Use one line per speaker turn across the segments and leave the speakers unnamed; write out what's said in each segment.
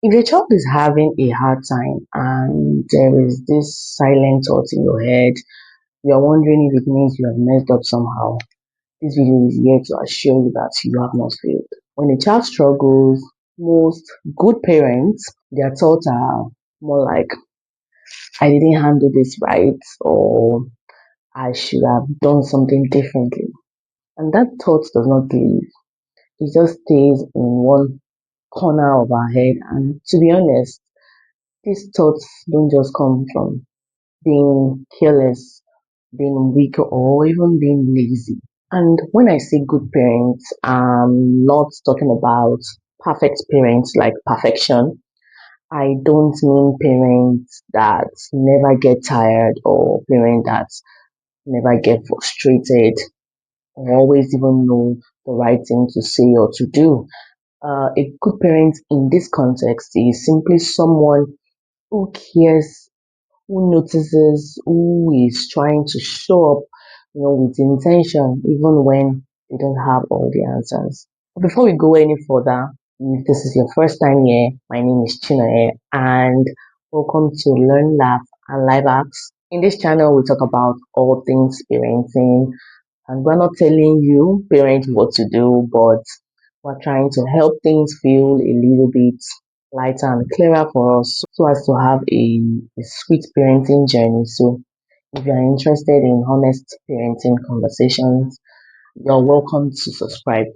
If your child is having a hard time and there is this silent thought in your head, you are wondering if it means you have messed up somehow, this video is here to assure you that you have not failed. When a child struggles, most good parents, their thoughts are more like, I didn't handle this right, or I should have done something differently. And that thought does not leave. It just stays in one corner of our head. And to be honest, these thoughts don't just come from being careless, being weak, or even being lazy. And when I say good parents, I'm not talking about perfect parents like perfection. I don't mean parents that never get tired or parents that never get frustrated or always even know the right thing to say or to do. A good parent in this context is simply someone who cares, who notices, who is trying to show up, with intention, even when they don't have all the answers. But before we go any further, if this is your first time here, my name is Chinoe, and welcome to Learn, Laugh, and Live Hacks. In this channel, we talk about all things parenting, and we're not telling you, parents, what to do, but we're trying to help things feel a little bit lighter and clearer for us so as to have a sweet parenting journey. So, if you are interested in honest parenting conversations, you're welcome to subscribe.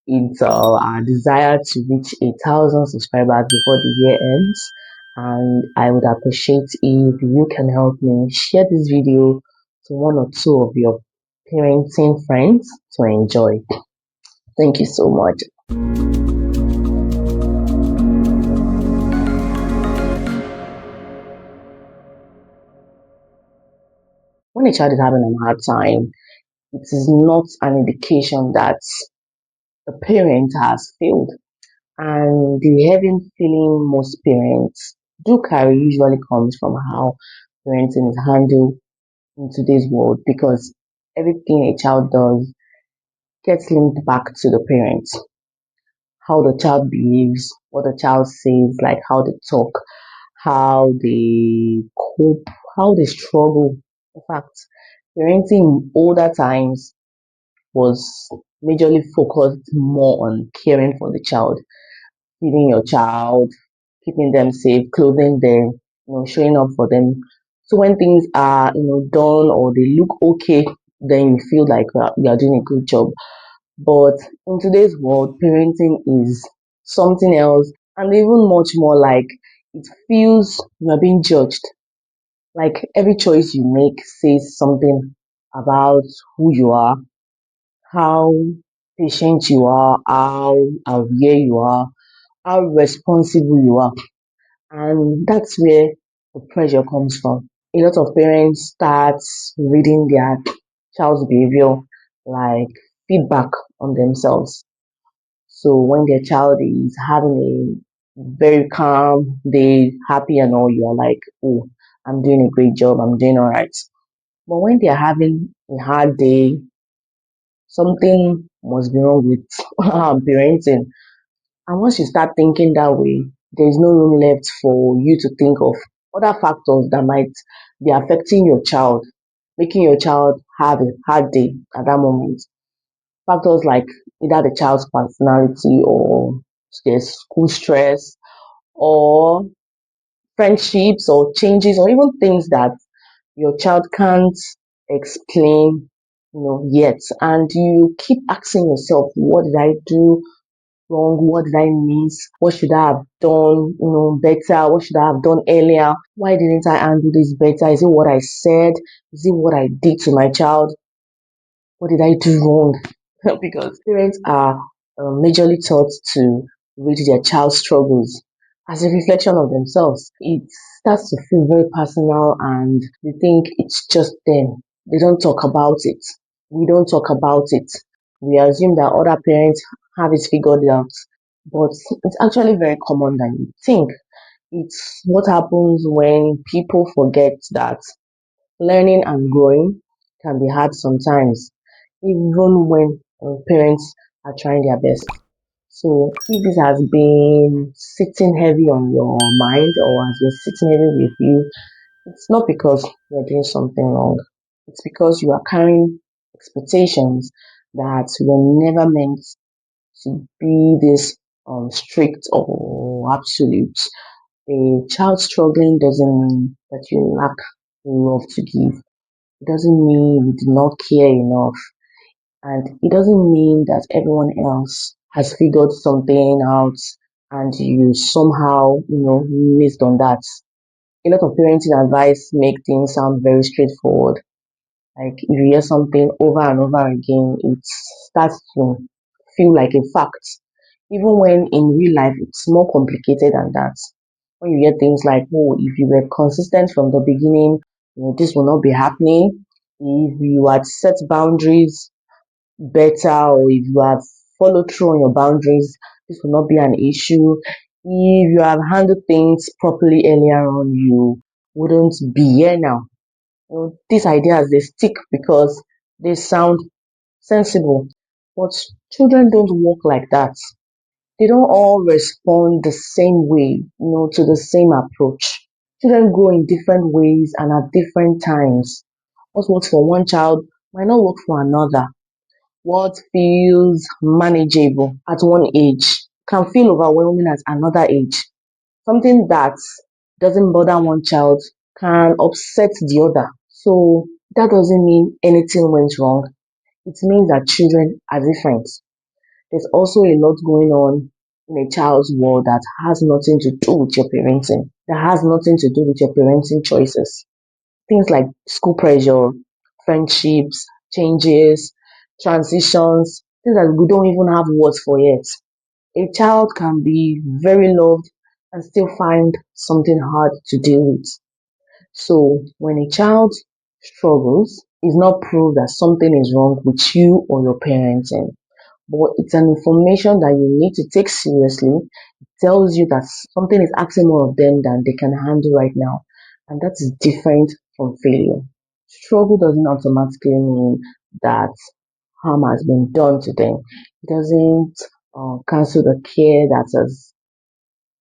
It's our desire to reach 1,000 subscribers before the year ends, and I would appreciate if you can help me share this video to one or two of your parenting friends to enjoy. Thank you so much. When a child is having a hard time, it is not an indication that the parent has failed. And the heavy feeling most parents do carry usually comes from how parenting is handled in today's world, because everything a child does gets linked back to the parents. How the child behaves, what the child says, like how they talk, how they cope, how they struggle. In fact, parenting in older times was majorly focused more on caring for the child, feeding your child, keeping them safe, clothing them, showing up for them. So when things are, done or they look okay, then you feel like you are doing a good job. But in today's world, parenting is something else, and even much more like it feels you are being judged. Like every choice you make says something about who you are, how patient you are, how aware you are, how responsible you are. And that's where the pressure comes from. A lot of parents start reading their child's behavior like feedback on themselves. So when their child is having a very calm day, happy and all, you are like, oh, I'm doing a great job, I'm doing all right. But when they're having a hard day, something must be wrong with parenting. And once you start thinking that way, there is no room left for you to think of other factors that might be affecting your child, making your child have a hard day at that moment. Factors like either the child's personality or their school stress or friendships or changes or even things that your child can't explain, yet. And you keep asking yourself, what did I do wrong? What did I miss? What should I have done, better? What should I have done earlier? Why didn't I handle this better? Is it what I said? Is it what I did to my child? What did I do wrong? Because parents are majorly taught to read their child's struggles as a reflection of themselves. It starts to feel very personal and they think it's just them. They don't talk about it. We don't talk about it. We assume that other parents have it figured out. But it's actually very common than you think. It's what happens when people forget that learning and growing can be hard sometimes, even when parents are trying their best. So if this has been sitting heavy on your mind or has been sitting heavy with you, it's not because you're doing something wrong. It's because you are carrying expectations that were never meant to be this strict or absolute. A child struggling doesn't mean that you lack love to give. It doesn't mean you do not care enough. And it doesn't mean that everyone else has figured something out and you somehow, missed on that. A lot of parenting advice make things sound very straightforward. Like if you hear something over and over again, it starts to feel like a fact. Even when in real life it's more complicated than that. When you hear things like, oh, if you were consistent from the beginning, this will not be happening. If you had set boundaries better, or if you have followed through on your boundaries, this will not be an issue. If you have handled things properly earlier on, you wouldn't be here now. These ideas they stick because they sound sensible, but children don't work like that. They don't all respond the same way, to the same approach. Children grow in different ways and at different times. What works for one child might not work for another. What feels manageable at one age can feel overwhelming at another age. Something that doesn't bother one child can upset the other. So that doesn't mean anything went wrong. It means that children are different. There's also a lot going on in a child's world that has nothing to do with your parenting, that has nothing to do with your parenting choices. Things like school pressure, friendships, changes, transitions, things that we don't even have words for yet. A child can be very loved and still find something hard to deal with. So when a child struggles, it's not proof that something is wrong with you or your parenting, but it's an information that you need to take seriously. It tells you that something is asking more of them than they can handle right now, and that is different from failure. Struggle doesn't automatically mean that harm has been done to them. It doesn't cancel the care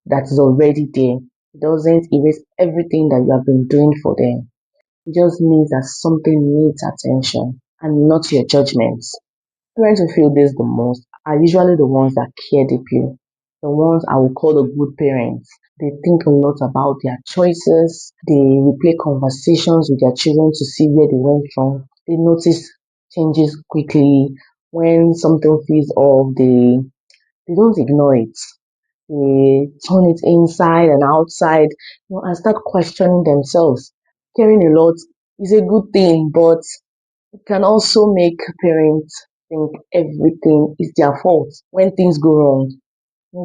that is already there. It doesn't erase everything that you have been doing for them. It just means that something needs attention and not your judgments. Parents who feel this the most are usually the ones that care deeply, the ones I would call the good parents. They think a lot about their choices, they replay conversations with their children to see where they went wrong. They notice changes quickly. When something feels off, they don't ignore it. They turn it inside and outside, and start questioning themselves. Caring a lot is a good thing, but it can also make parents think everything is their fault when things go wrong.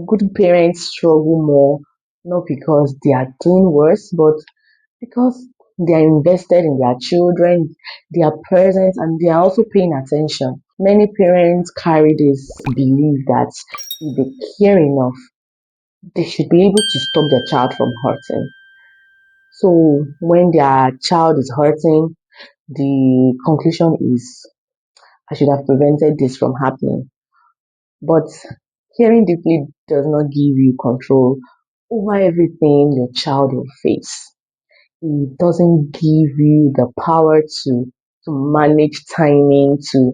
Good parents struggle more, not because they are doing worse, but because they are invested in their children, they are present, and they are also paying attention. Many parents carry this belief that if they care enough, they should be able to stop their child from hurting. So when their child is hurting, the conclusion is I should have prevented this from happening. But caring deeply does not give you control over everything your child will face. It doesn't give you the power to manage timing, to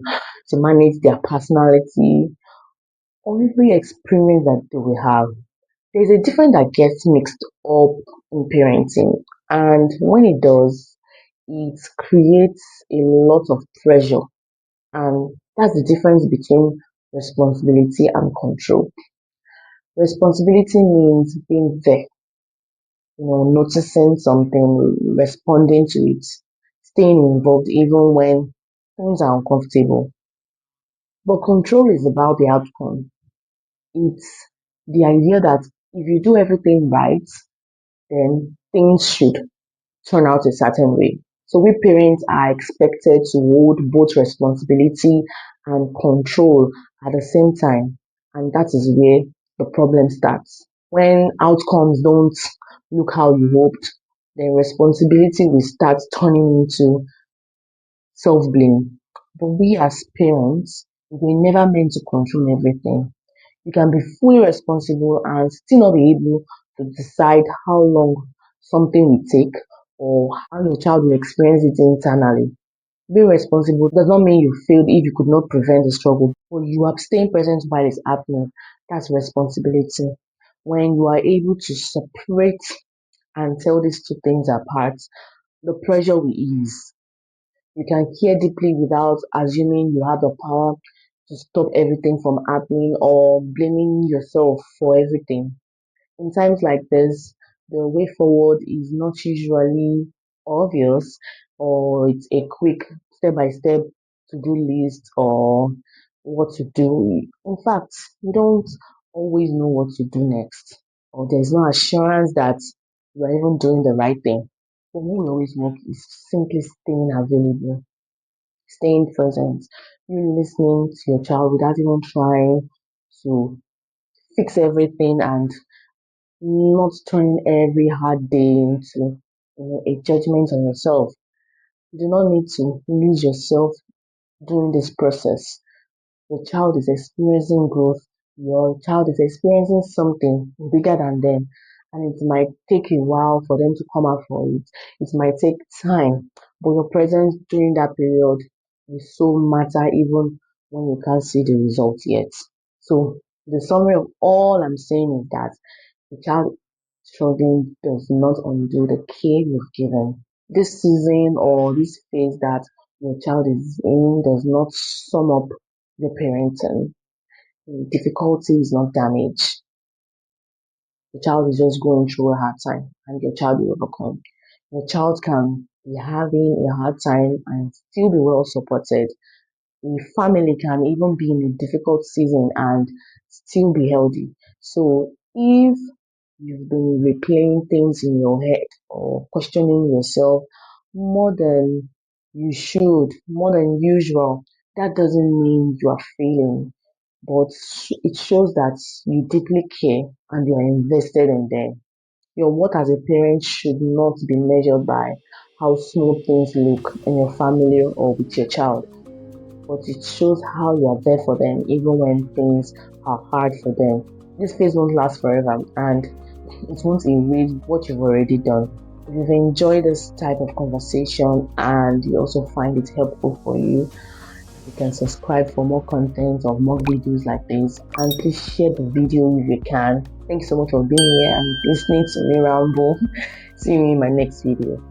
manage their personality, or every experience that they will have. There's a difference that gets mixed up in parenting, and when it does, it creates a lot of pressure, and that's the difference between responsibility and control. Responsibility means being there, noticing something, responding to it, staying involved even when things are uncomfortable. But control is about the outcome. It's the idea that if you do everything right, then things should turn out a certain way. So we parents are expected to hold both responsibility and control at the same time. And that is where the problem starts. When outcomes don't look how you hoped, then responsibility will start turning into self blame. But we as parents, we're never meant to control everything. You can be fully responsible and still not be able to decide how long something will take or how your child will experience it internally. Being responsible does not mean you failed if you could not prevent the struggle, but you are staying present while it's happening. That's responsibility. When you are able to separate and tell these two things apart, the pressure will ease. You can care deeply without assuming you have the power to stop everything from happening or blaming yourself for everything. In times like this, the way forward is not usually obvious or it's a quick step by step to do list or what to do. In fact, you don't always know what to do next, or there's no assurance that you are even doing the right thing. But what will always work is simply staying available, staying present, you listening to your child without even trying to fix everything and not turning every hard day into a judgment on yourself. You do not need to lose yourself during this process. Your child is experiencing growth. Your child is experiencing something bigger than them. And it might take a while for them to come out for it. It might take time. But your presence during that period will so matter even when you can't see the results yet. So the summary of all I'm saying is that the child struggling does not undo the care you've given. This season or this phase that your child is in does not sum up your parenting. The difficulty is not damage. The child is just going through a hard time and your child will overcome. Your child can be having a hard time and still be well supported. A family can even be in a difficult season and still be healthy. So if you've been replaying things in your head or questioning yourself more than you should, more than usual, that doesn't mean you are failing, but it shows that you deeply care and you are invested in them. Your worth as a parent should not be measured by how smooth things look in your family or with your child, but it shows how you are there for them even when things are hard for them. This phase won't last forever and it won't erase what you've already done. If you've enjoyed this type of conversation and you also find it helpful for you can subscribe for more content of more videos like this and please share the video if you can. Thanks so much for being here and listening to me ramble. See you in my next video.